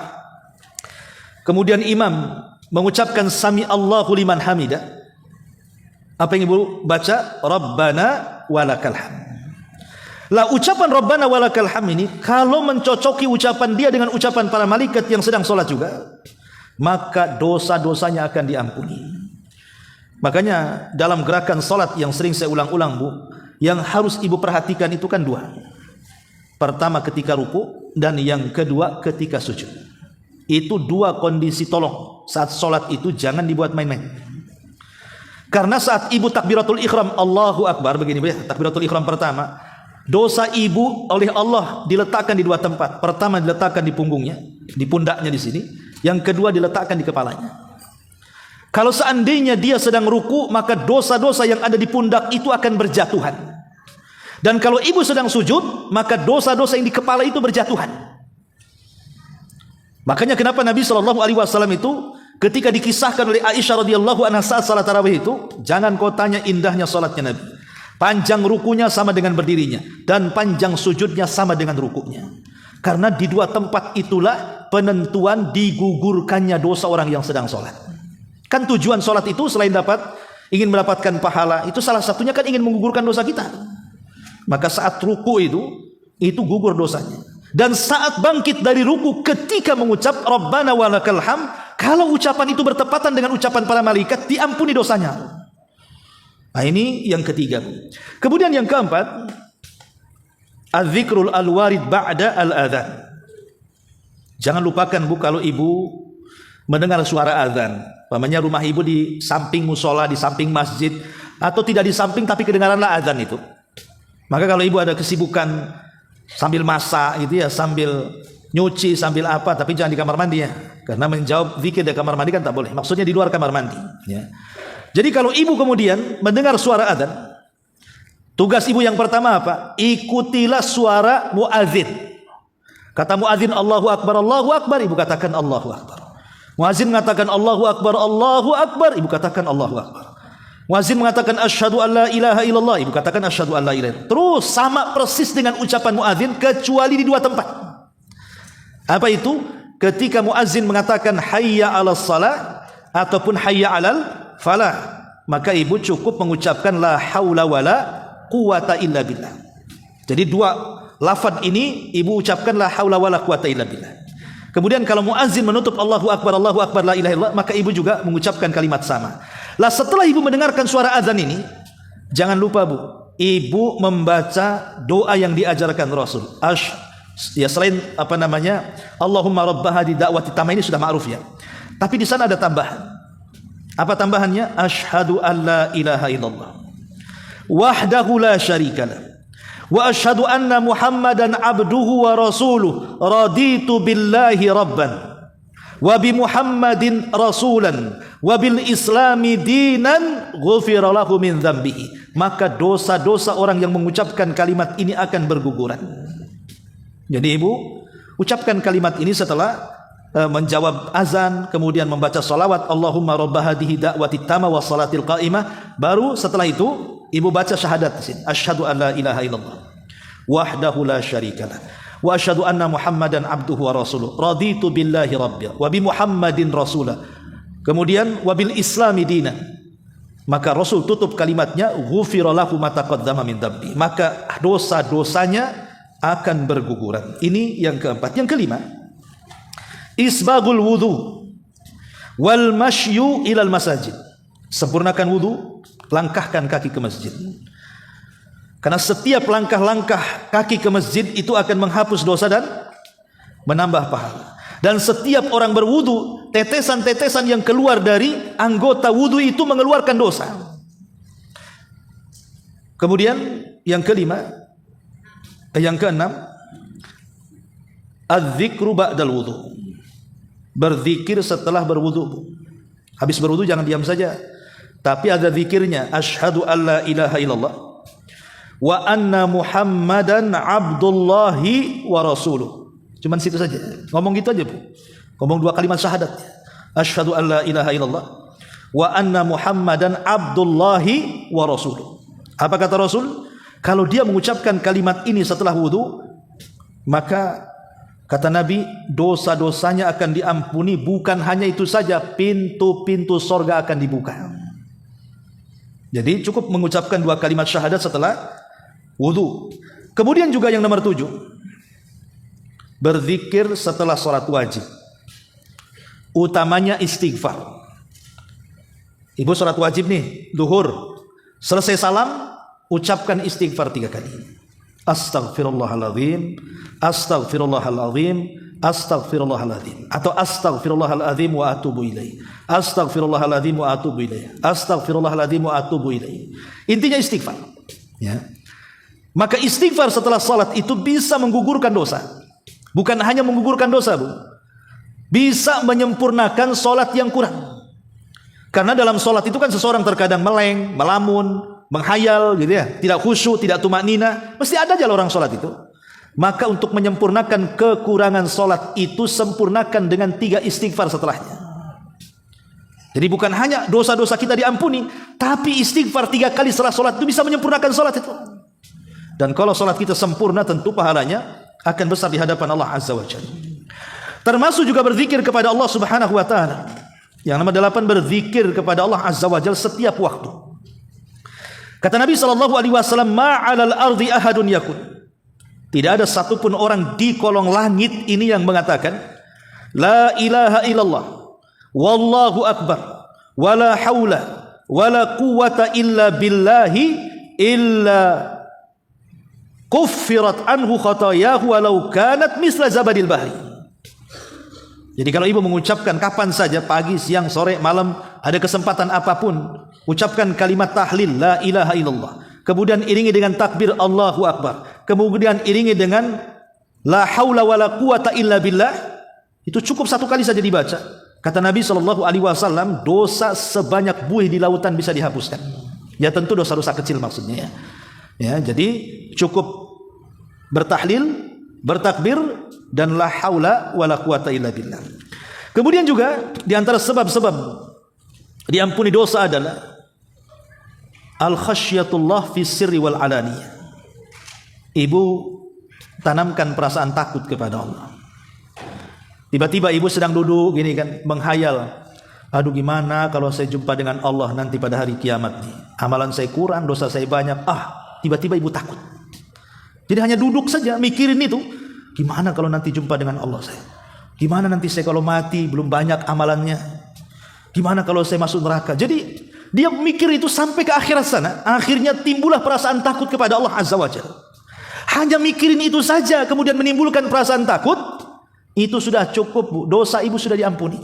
kemudian imam mengucapkan sami Allahu liman hamida, apa yang ibu baca? Rabbana walakal hamd. Lah ucapan Rabbana walakal hamd ini kalau mencocoki ucapan dia dengan ucapan para malaikat yang sedang sholat juga, maka dosa-dosanya akan diampuni. Makanya dalam gerakan sholat yang sering saya ulang-ulang, Bu, yang harus ibu perhatikan itu kan 2. Pertama ketika ruku, dan yang kedua ketika sujud. Itu 2 kondisi, tolong saat sholat itu jangan dibuat main-main. Karena saat ibu takbiratul ihram Allahu Akbar, begini ya, takbiratul ihram pertama, dosa ibu oleh Allah diletakkan di dua tempat. Pertama diletakkan di punggungnya, di pundaknya di sini. Yang kedua diletakkan di kepalanya. Kalau seandainya dia sedang ruku, maka dosa-dosa yang ada di pundak itu akan berjatuhan. Dan kalau ibu sedang sujud, maka dosa-dosa yang di kepala itu berjatuhan. Makanya kenapa Nabi SAW itu ketika dikisahkan oleh Aisyah radhiyallahu anha saat salat tarawih itu, jangan kau tanya indahnya salatnya Nabi. Panjang rukunya sama dengan berdirinya, dan panjang sujudnya sama dengan rukunya. Karena di dua tempat itulah penentuan digugurkannya dosa orang yang sedang salat. Kan tujuan salat itu selain ingin mendapatkan pahala, itu salah satunya kan ingin menggugurkan dosa kita. Maka saat ruku itu gugur dosanya. Dan saat bangkit dari ruku ketika mengucap Rabbana walakal hamd, kalau ucapan itu bertepatan dengan ucapan para malaikat, diampuni dosanya. Nah, ini yang ketiga. Kemudian yang keempat, az-zikrul al-warid ba'da al-adhan. Jangan lupakan Bu, kalau ibu mendengar suara azan, umpamanya rumah ibu di samping musola, di samping masjid, atau tidak di samping tapi kedengaranlah azan itu. Maka kalau ibu ada kesibukan sambil masak gitu ya, sambil nyuci, sambil apa, tapi jangan di kamar mandi ya, karena menjawab zikir di kamar mandi kan tak boleh, maksudnya di luar kamar mandi ya. Jadi kalau ibu kemudian mendengar suara adzan, tugas ibu yang pertama apa? Ikutilah suara muadzin. Kata muadzin Allahu Akbar, ibu katakan Allahu Akbar. Muadzin mengatakan Allahu Akbar, ibu katakan Allahu Akbar. Muadzin mengatakan asyhadu an la ilaha illallah, ibu katakan asyhadu an la ilaha illallah. Terus sama persis dengan ucapan muadzin, kecuali di dua tempat. Apa itu? Ketika muadzin mengatakan hayya 'alas shalah ataupun hayya 'alal falah, maka ibu cukup mengucapkan la haula wala quwata illa billah. Jadi dua lafaz ini ibu ucapkan la haula wala quwata illa billah. Kemudian kalau muadzin menutup Allahu Akbar la ilaha illallah, maka ibu juga mengucapkan kalimat sama. Lah setelah ibu mendengarkan suara azan ini, jangan lupa Bu, ibu membaca doa yang diajarkan Rasul. Ya selain Allahumma rabb hadhihi da'wati tamma, ini sudah ma'ruf ya. Tapi di sana ada tambahan. Apa tambahannya? Asyhadu an la ilaha illallah wahdahu la syarikalah wa asyhadu anna Muhammadan abduhu wa rasuluh raditu billahi rabban wa bi Muhammadin rasulan wa bil islami dinan ghufira lahu min dzambihi. Maka dosa-dosa orang yang mengucapkan kalimat ini akan berguguran. Jadi ibu ucapkan kalimat ini setelah menjawab azan, kemudian membaca salawat Allahumma rabb hadhihi da'wati tamma was salatil qa'imah. Baru setelah itu ibu baca syahadat di sini, asyhadu an la ilaha illallah wahdahu la syarikalah wa asyhadu anna Muhammadan abduhu wa rasuluh raditu billahi rabbil wa bi Muhammadin rasulah. Kemudian wabil islami dinan. Maka Rasul tutup kalimatnya ghufira lahu ma taqaddama min dzambi. Maka dosa-dosanya akan berguguran. Ini yang keempat. Yang kelima, isbagul wudu wal mashyu ilal masajid. Sempurnakan wudu, langkahkan kaki ke masjid. Karena setiap langkah-langkah kaki ke masjid itu akan menghapus dosa dan menambah pahala. Dan setiap orang berwudu, tetesan-tetesan yang keluar dari anggota wudu itu mengeluarkan dosa. Kemudian yang keenam, az-zikru ba'dal wudu. Berzikir setelah berwudu. Habis berwudu jangan diam saja, tapi ada zikirnya, asyhadu an la ilaha illallah wa anna Muhammadan abdullahi wa rasuluh. Cuman situ saja, ngomong gitu aja Bu, ngomong dua kalimat syahadat, asyhadu an la ilaha illallah wa anna Muhammadan abdullahi wa rasuluh. Apa kata Rasul? Kalau dia mengucapkan kalimat ini setelah wudu, maka kata Nabi, dosa-dosanya akan diampuni. Bukan hanya itu saja, pintu-pintu sorga akan dibuka. Jadi cukup mengucapkan dua kalimat syahadat setelah wudu. Kemudian juga yang nomor 7, berzikir setelah sholat wajib, utamanya istighfar. Ibu sholat wajib nih, zuhur, selesai salam, ucapkan istighfar 3 kali. Astaghfirullahaladzim, astaghfirullahaladzim, astaghfirullahaladzim. atau astaghfirullahaladzim wa atubu ilaih, astaghfirullahaladzim wa atubu ilaih, astaghfirullahaladzim wa atubu ilaih. Intinya istighfar, ya. Maka istighfar setelah salat itu bisa menggugurkan dosa. Bukan hanya menggugurkan dosa, Bu, bisa menyempurnakan salat yang kurang. Karena dalam salat itu kan seseorang terkadang meleng, melamun, menghayal gitu ya, tidak khusyuk, tidak tumaknina, mesti ada aja orang salat itu. Maka untuk menyempurnakan kekurangan salat itu, sempurnakan dengan 3 istighfar setelahnya. Jadi bukan hanya dosa-dosa kita diampuni, tapi istighfar 3 kali setelah salat itu bisa menyempurnakan salat itu. Dan kalau salat kita sempurna, tentu pahalanya akan besar di hadapan Allah Azza wa Jalla. Termasuk juga berzikir kepada Allah Subhanahu wa taala. Yang nomor 8, berzikir kepada Allah Azza wa Jalla setiap waktu. Kata Nabi sallallahu alaihi wasallam, "Ma'alal ardi ahadun yakun." Tidak ada satupun orang di kolong langit ini yang mengatakan la ilaha illallah wallahu akbar wala haula wala quwwata illa billahi illa kuffirat anhu khatayahu walau kanat misla zabadil bahri. Jadi kalau ibu mengucapkan kapan saja, pagi, siang, sore, malam, ada kesempatan apapun, ucapkan kalimat tahlil la ilaha illallah, kemudian iringi dengan takbir Allahu akbar, kemudian iringi dengan la haula wala quwata illa billah, itu cukup 1 kali saja dibaca. Kata Nabi sallallahu alaihi wasallam, dosa sebanyak buih di lautan bisa dihapuskan. Ya tentu dosa-dosa kecil maksudnya ya. Ya, jadi cukup bertahlil, bertakbir, dan la haula wala quwata illa billah. Kemudian juga di antara sebab-sebab diampuni dosa adalah al khasyatullah fi sirri wal alaniyah. Ibu tanamkan perasaan takut kepada Allah. Tiba-tiba ibu sedang duduk gini kan, menghayal, aduh gimana kalau saya jumpa dengan Allah nanti pada hari kiamat nih, amalan saya kurang, dosa saya banyak. Tiba-tiba ibu takut. Jadi hanya duduk saja mikirin itu, gimana kalau nanti jumpa dengan Allah saya, gimana nanti saya kalau mati belum banyak amalannya, gimana kalau saya masuk neraka. Jadi dia mikir itu sampai ke akhirat sana. Akhirnya timbullah perasaan takut kepada Allah Azza wa Jalla. Hanya mikirin itu saja kemudian menimbulkan perasaan takut, itu sudah cukup, Bu. Dosa ibu sudah diampuni.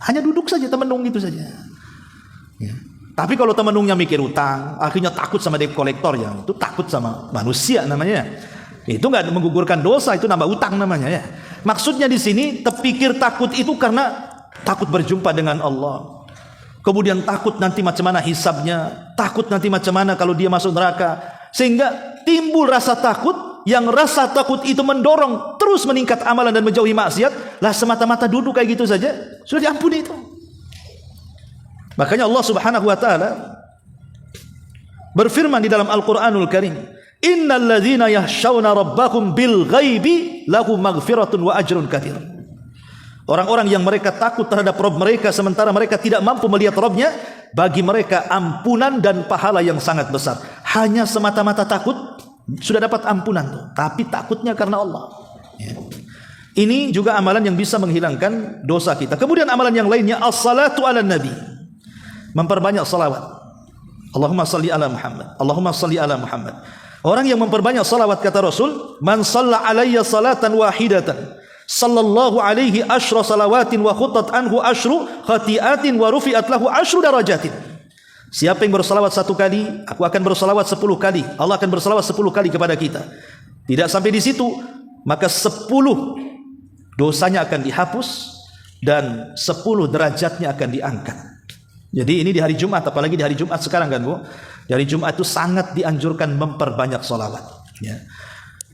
Hanya duduk saja temenung gitu saja ya. Tapi kalau temenungnya mikir utang, akhirnya takut sama debt kolektor, yang itu takut sama manusia namanya. Itu nggak menggugurkan dosa, itu nambah utang namanya ya. Maksudnya di sini terpikir takut itu karena takut berjumpa dengan Allah. Kemudian takut nanti macam mana hisabnya, takut nanti macam mana kalau dia masuk neraka, sehingga timbul rasa takut. Yang rasa takut itu mendorong terus meningkat amalan dan menjauhi maksiat. Lah semata-mata duduk kayak gitu saja sudah diampuni itu. Makanya Allah Subhanahu wa taala berfirman di dalam Al-Qur'anul Karim, "Innal ladzina yakhshawna rabbahum bil ghaibi lahum maghfiratun wa ajrun katsir." Orang-orang yang mereka takut terhadap Rabb mereka sementara mereka tidak mampu melihat Rabbnya, bagi mereka ampunan dan pahala yang sangat besar. Hanya semata-mata takut sudah dapat ampunan tuh, tapi takutnya karena Allah ya. Ini juga amalan yang bisa menghilangkan dosa kita. Kemudian amalan yang lainnya as-salatu ala nabi, memperbanyak salawat. Allahumma salli ala Muhammad, Allahumma salli ala Muhammad. Orang yang memperbanyak salawat, kata Rasul, man shalla alayya salatan wahidatan sallallahu alaihi asyra salawatin wa khutat anhu asyru khati'atin wa rufi'at lahu asyru darajatin. Siapa yang bersalawat 1 kali, aku akan bersalawat 10 kali. Allah akan bersalawat 10 kali kepada kita. Tidak sampai di situ, maka 10 dosanya akan dihapus dan 10 derajatnya akan diangkat. Jadi ini di hari Jumat, apalagi di hari Jumat sekarang kan, Bu. Di hari Jumat itu sangat dianjurkan memperbanyak salawat ya.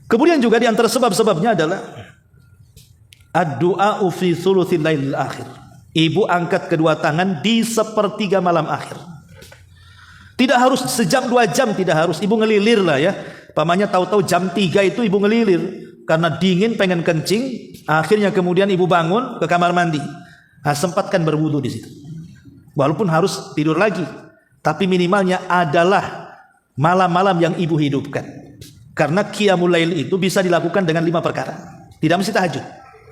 Kemudian juga di antara sebab-sebabnya adalah ad-du'a fi thuluthil lailil akhir. Ibu angkat kedua tangan di 1/3 malam akhir. Tidak harus sejam 2 jam, tidak harus. Ibu ngelilir lah ya. Pamannya tahu-tahu jam 3 itu ibu ngelilir karena dingin pengen kencing. Akhirnya kemudian ibu bangun ke kamar mandi. Sempatkan berwudu di situ. Walaupun harus tidur lagi, tapi minimalnya adalah malam-malam yang ibu hidupkan. Karena qiyamul lail itu bisa dilakukan dengan 5 perkara. Tidak mesti tahajud.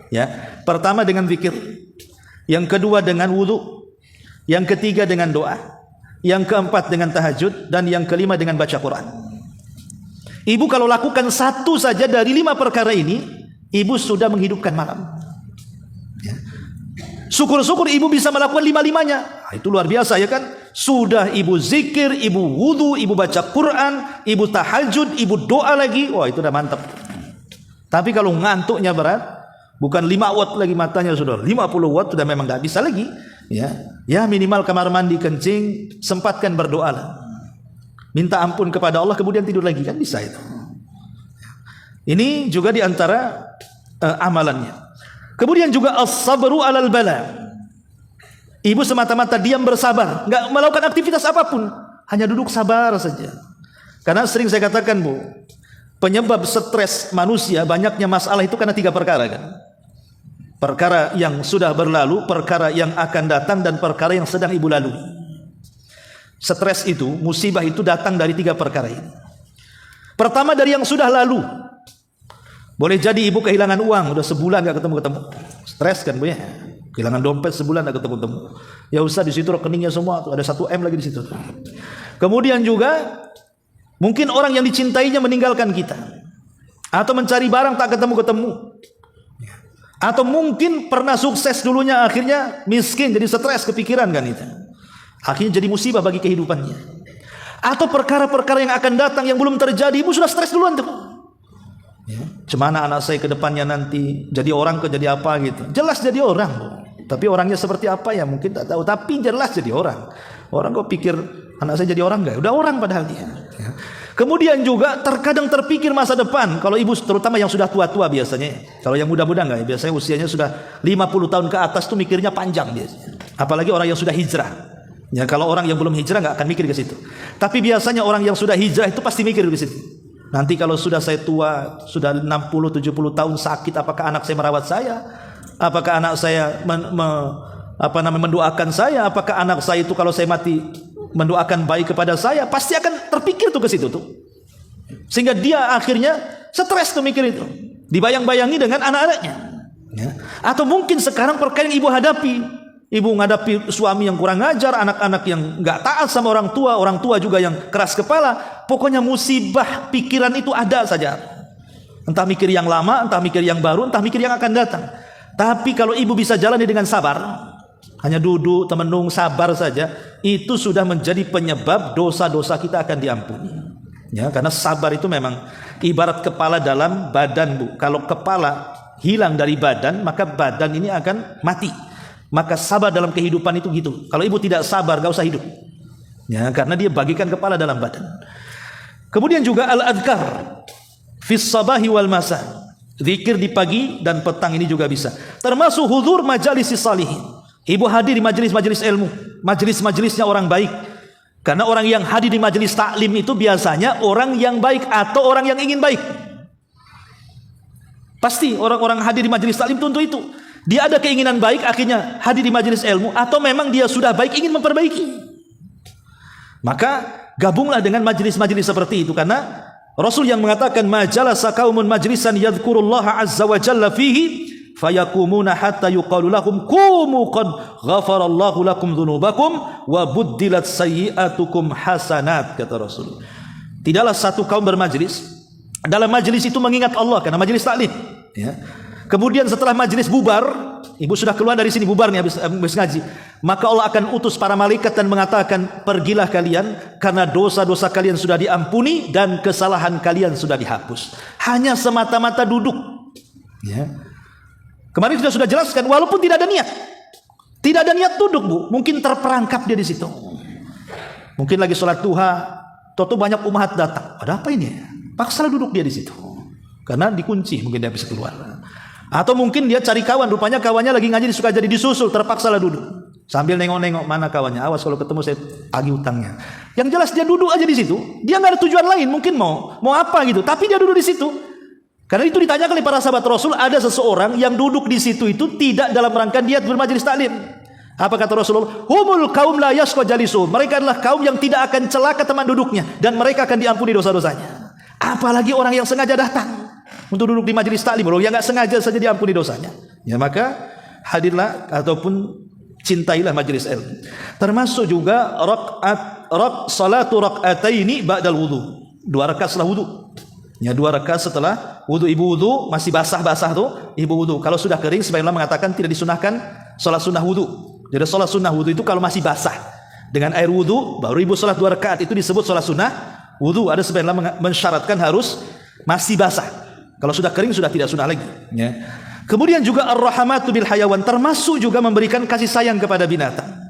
Ya, pertama dengan zikir, yang kedua dengan wudu, yang ketiga dengan doa, yang keempat dengan tahajud, dan yang kelima dengan baca Quran. Ibu kalau lakukan 1 saja dari 5 perkara ini, ibu sudah menghidupkan malam ya. Syukur-syukur ibu bisa melakukan lima-limanya. Nah, itu luar biasa ya kan? Sudah ibu zikir, ibu wudu, ibu baca Quran, ibu tahajud, ibu doa lagi. Wah, itu udah mantap. Tapi kalau ngantuknya berat, bukan 5 watt lagi matanya sudah, 50 watt sudah memang nggak bisa lagi. Ya minimal kamar mandi kencing, sempatkan berdoa lah. Minta ampun kepada Allah kemudian tidur lagi, kan bisa itu. Ini juga diantara amalannya. Kemudian juga as-sabru alal bala. Ibu semata-mata diam bersabar, nggak melakukan aktivitas apapun, hanya duduk sabar saja. Karena sering saya katakan Bu, penyebab stres manusia banyaknya masalah itu karena 3 perkara kan. Perkara yang sudah berlalu, perkara yang akan datang, dan perkara yang sedang ibu lalui. Stres itu, musibah itu datang dari 3 perkara ini. Pertama dari yang sudah lalu. Boleh jadi ibu kehilangan uang, udah sebulan gak ketemu-ketemu. Stres kan Bu ya? Kehilangan dompet sebulan gak ketemu-ketemu. Ya usah di situ rekeningnya semua, tuh ada 1 M lagi di situ. Kemudian juga mungkin orang yang dicintainya meninggalkan kita, atau mencari barang tak ketemu-ketemu. Atau mungkin pernah sukses dulunya akhirnya miskin, jadi stres, kepikiran kan itu. Akhirnya jadi musibah bagi kehidupannya. Atau perkara-perkara yang akan datang yang belum terjadi, ibu sudah stres duluan tuh. Cemana anak saya ke depannya nanti, jadi orang ke jadi apa gitu. Jelas jadi orang Bu. Tapi orangnya seperti apa ya mungkin tak tahu, tapi jelas jadi orang. Orang kok pikir anak saya jadi orang enggak? Udah orang padahal dia. Kemudian juga terkadang terpikir masa depan. Kalau ibu terutama yang sudah tua-tua biasanya. Kalau yang muda-muda enggak, biasanya usianya sudah 50 tahun ke atas tuh mikirnya panjang biasanya. Apalagi orang yang sudah hijrah. Ya, kalau orang yang belum hijrah enggak akan mikir ke situ. Tapi biasanya orang yang sudah hijrah itu pasti mikir ke situ. Nanti kalau sudah saya tua, sudah 60 70 tahun sakit, apakah anak saya merawat saya? Apakah anak saya mendoakan saya? Apakah anak saya itu kalau saya mati mendoakan baik kepada saya? Pasti akan terpikir tuh ke situ tuh. Sehingga dia akhirnya stres tuh mikir itu. Dibayang-bayangi dengan anak-anaknya. Ya. Atau mungkin sekarang perkara yang ibu hadapi. Ibu menghadapi suami yang kurang ajar, anak-anak yang enggak taat sama orang tua juga yang keras kepala. Pokoknya musibah pikiran itu ada saja. Entah mikir yang lama, entah mikir yang baru, entah mikir yang akan datang. Tapi kalau ibu bisa jalani dengan sabar, hanya duduk, temenung, sabar saja, itu sudah menjadi penyebab dosa-dosa kita akan diampuni. Ya, karena sabar itu memang ibarat kepala dalam badan Bu. Kalau kepala hilang dari badan, maka badan ini akan mati. Maka sabar dalam kehidupan itu gitu. Kalau ibu tidak sabar, gak usah hidup. Ya, karena dia bagikan kepala dalam badan. Kemudian juga al-adhkar fis sabahi wal masa. Zikir di pagi dan petang ini juga bisa. Termasuk hudzur majalis salihin. Ibu hadir di majelis-majelis ilmu, majelis-majelisnya orang baik. Karena orang yang hadir di majelis taklim itu biasanya orang yang baik atau orang yang ingin baik. Pasti orang-orang hadir di majelis taklim tentu itu. Dia ada keinginan baik, akhirnya hadir di majelis ilmu, atau memang dia sudah baik ingin memperbaiki. Maka gabunglah dengan majelis-majelis seperti itu, karena Rasul yang mengatakan majalasa qaumun majlisan yadhkurullaha azza wa jalla fihi fayakumuna hatta yuqalu lahum qumu qad ghafarallahu lakum dzunubakum wa buddilat sayyi'atukum hasanat, kata Rasul. Tidaklah satu kaum bermajlis, dalam majlis itu mengingat Allah, karena majlis taklim, ya. Kemudian setelah majlis bubar, ibu sudah keluar dari sini bubarnya habis ngaji, maka Allah akan utus para malaikat dan mengatakan, pergilah kalian karena dosa-dosa kalian sudah diampuni dan kesalahan kalian sudah dihapus. Hanya semata-mata duduk. Ya. Kemarin sudah jelaskan, walaupun tidak ada niat duduk Bu, mungkin terperangkap dia di situ. Mungkin lagi sholat duha, toto banyak umat datang. Ada apa ini? Paksalah duduk dia di situ, karena dikunci, mungkin dia bisa keluar. Atau mungkin dia cari kawan, rupanya kawannya lagi ngaji suka jadi disusul, terpaksalah duduk sambil nengok-nengok mana kawannya, awas kalau ketemu saya tagih utangnya. Yang jelas dia duduk aja di situ, dia nggak ada tujuan lain, mungkin mau apa gitu, tapi dia duduk di situ. Karena itu ditanyakan oleh para sahabat Rasul, ada seseorang yang duduk di situ itu tidak dalam rangka niat bermajelis taklim. Apa kata Rasulullah? Humul kaum la yashqa jalisuhum. Mereka adalah kaum yang tidak akan celaka teman duduknya dan mereka akan diampuni dosa-dosanya. Apalagi orang yang sengaja datang untuk duduk di majelis taklim, yang nggak sengaja saja diampuni dosanya. Ya, maka hadirlah ataupun cintailah majelis ilmu. Termasuk juga salatu rakaataini ba'dal wudu. 2 rakaat setelah wudu. Ya, 2 rakaat setelah wudu. Ibu wudu masih basah tuh, ibu wudu. Kalau sudah kering, sebagian ulama mengatakan tidak disunahkan sholat sunnah wudu. Jadi sholat sunnah wudu itu kalau masih basah dengan air wudu, baru ibu sholat 2 rakaat, itu disebut sholat sunnah wudu. Ada sebagian ulama mensyaratkan harus masih basah. Kalau sudah kering sudah tidak sunnah lagi. Ya. Kemudian juga ar-rahamatu bil hayawan, termasuk juga memberikan kasih sayang kepada binatang.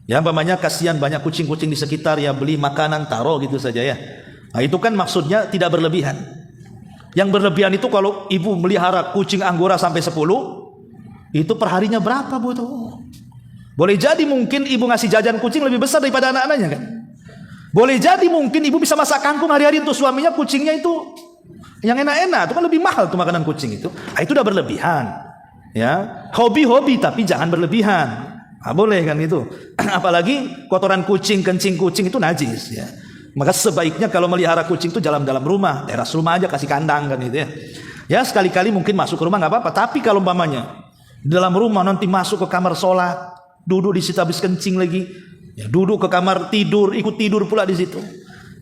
Ya, umpamanya kasihan banyak kucing-kucing di sekitar, ya beli makanan taruh gitu saja ya. Nah, itu kan maksudnya tidak berlebihan. Yang berlebihan itu kalau ibu melihara kucing anggora sampai 10, itu perharinya berapa bu tuh? Boleh jadi mungkin ibu ngasih jajan kucing lebih besar daripada anak-anaknya kan? Boleh jadi mungkin ibu bisa masak kangkung hari-hari untuk suaminya, kucingnya itu yang enak-enak, itu kan lebih mahal tuh makanan kucing itu. Nah, itu udah berlebihan. Ya, hobi-hobi tapi jangan berlebihan. Nah, boleh kan itu. Apalagi kotoran kucing, kencing kucing itu najis ya. Maka sebaiknya kalau melihara kucing itu dalam rumah, teras rumah aja, kasih kandang kan gitu ya. Ya sekali-kali mungkin masuk ke rumah nggak apa-apa. Tapi kalau umpamanya di dalam rumah nanti masuk ke kamar sholat, duduk di situ habis kencing lagi, ya, duduk ke kamar tidur, ikut tidur pula di situ.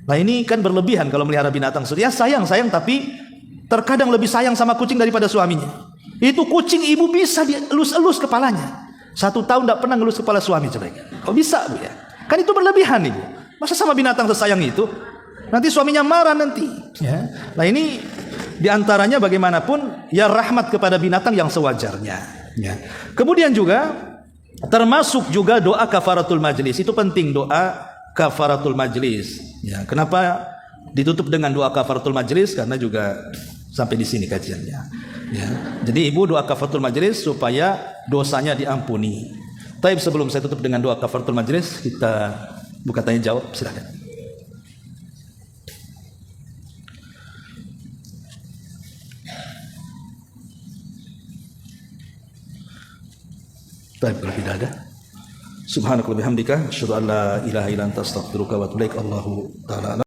Nah ini kan berlebihan kalau melihara binatang. Ya sayang tapi terkadang lebih sayang sama kucing daripada suaminya. Itu kucing ibu bisa dielus-elus kepalanya. 1 tahun tidak pernah ngelus kepala suami coba. Kok bisa bu ya? Kan itu berlebihan ibu. Masa sama binatang sesayang itu? Nanti suaminya marah nanti. Ya. Nah ini diantaranya bagaimanapun ya rahmat kepada binatang yang sewajarnya. Ya. Kemudian juga termasuk juga doa kafaratul majlis. Itu penting, doa kafaratul majlis. Ya. Kenapa ditutup dengan doa kafaratul majlis? Karena juga sampai di sini kajiannya. Ya. Jadi ibu doa kafaratul majlis supaya dosanya diampuni. Tapi sebelum saya tutup dengan doa kafaratul majlis, kita buka tanya jawab, silakan. Baik, kalau tidak ada, subhanakallahumma bihamdika asyhadu an la ilaha illa anta astaghfiruka wa atubu ilaik. Allahu ta'ala